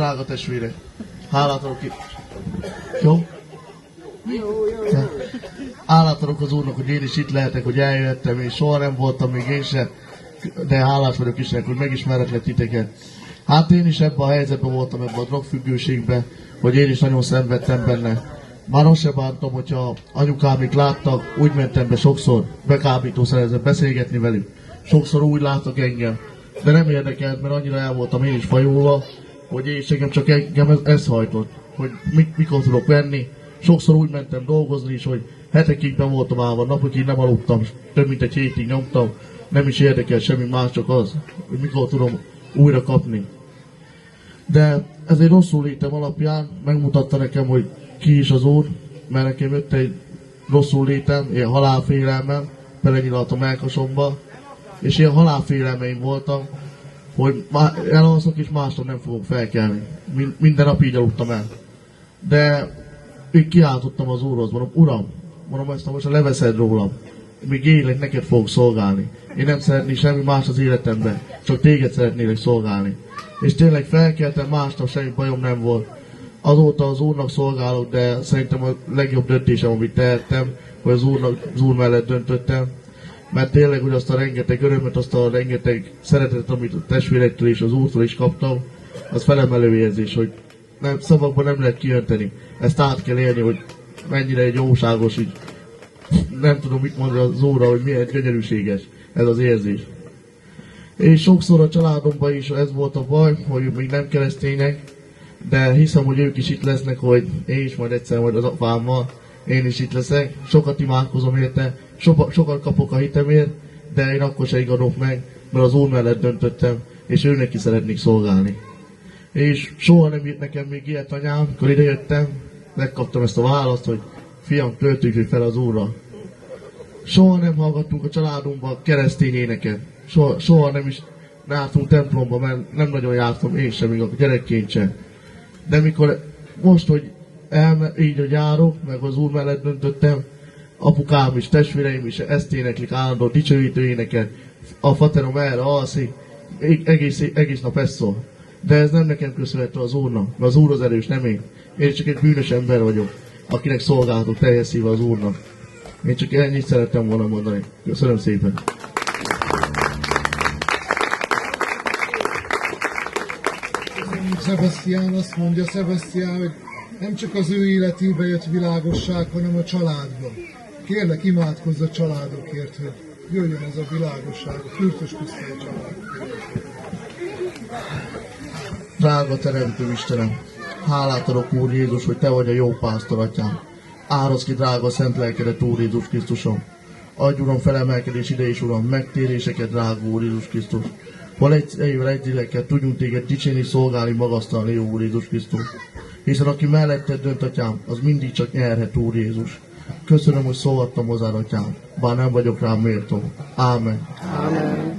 Drága testvérek, hálát adok ki. Jó? Hálát adok az Úrnak, hogy én is itt lehetek, hogy eljöttem, és soha nem voltam még én sem, de hálás vagyok Istennek, hogy megismerhetlek titeket. Hát én is ebben a helyzetben voltam, ebben a drogfüggőségben, hogy én is nagyon szenvedtem benne. Már azt sem bántam, hogyha anyukámik láttak, úgy mentem be sokszor bekábítószerezve beszélgetni velük. Sokszor úgy láttak engem, de nem érdekelt, mert annyira el voltam én is fajulva, hogy én engem csak ez hajtott, hogy mikor tudok venni. Sokszor úgy mentem dolgozni is, hogy hetekig nem voltam állva, napokig nem aludtam, több mint egy hétig nyomtam, nem is érdekelt semmi más, csak az, hogy mikor tudom újra kapni. De ez egy rosszul létem alapján megmutatta nekem, hogy ki is az Úr, mert nekem jött egy rosszul létem, ilyen halálfélelmem, belenyilalt a melkasomba, és ilyen halálfélelmeim voltam, hogy elalszok és másnap nem fogok felkelni. Minden nap így aludtam el. De én kiáltottam az Úrhoz, mondom, Uram, mondom, ezt most leveszed rólam, még élek, neked fogok szolgálni. Én nem szeretnék semmi más az életemben, csak téged szeretnélek szolgálni. És tényleg felkeltem, másnap semmi bajom nem volt. Azóta az Úrnak szolgálok, de szerintem a legjobb döntésem, amit tehettem, hogy az Úr mellett döntöttem. Mert tényleg, hogy azt a rengeteg örömet, azt a rengeteg szeretetet, amit a testvérektől és az Úrtól is kaptam, az felemelő érzés, hogy szavakban nem lehet kijönteni. Ezt át kell élni, hogy mennyire egy jóságos, így nem tudom mit mondani az Úrra, hogy milyen gyönyörűséges ez az érzés. És sokszor a családomban is ez volt a baj, hogy még nem keresztények, de hiszem, hogy ők is itt lesznek, hogy én is majd egyszer majd az apámmal, én is itt leszek. Sokat imádkozom érte, sokat kapok a hitemért, de én akkor se igadok meg, mert az Úr mellett döntöttem, és őnek is szeretnék szolgálni. És soha nem írt nekem még ilyet anyám, amikor idejöttem, megkaptam ezt a választ, hogy fiam, töltődj fel az Úrra. Soha nem hallgattunk a családunkban keresztény éneket. Soha nem is jártunk templomba, mert nem nagyon jártam én sem, még a gyerekként sem. De mikor most, hogy így, hogy járok, meg az Úr mellett döntöttem, apukám is, testvéreim is ezt éneklik állandó dicsőítő éneket. A faterom erre alszik, egész nap ezt szól. De ez nem nekem köszönhető az Úrnak, mert az Úr az erős, nem én. Én csak egy bűnös ember vagyok, akinek szolgáltok teljes szíve az Úrnak. Én csak ennyit szerettem volna mondani. Köszönöm szépen. Sebastian azt mondja, Sebastian, hogy nem csak az ő életébe jött világosság, hanem a családba. Kérlek, imádkozz a családokért, hogy jöjjön ez a világosság, a Kürtös Krisztus család. Drága Teremtő Istenem, hálát adok, Úr Jézus, hogy Te vagy a jó pásztor, Atyám. Árasz ki drága szent lelkedet, Úr Jézus Krisztusom. Adj, Uram, felemelkedés ide is, Uram, megtéréseket, drága Úr Jézus Krisztus. Hol egy lélekkel tudjunk Téged dicsérni, szolgálni, magasztalni, jó Úr Jézus Krisztus. Hiszen aki melletted dönt, Atyám, az mindig csak nyerhet, Úr Jézus. Köszönöm, hogy szólhattam hozzád, Atyám, bár nem vagyok rám méltó. Ámen. Ámen.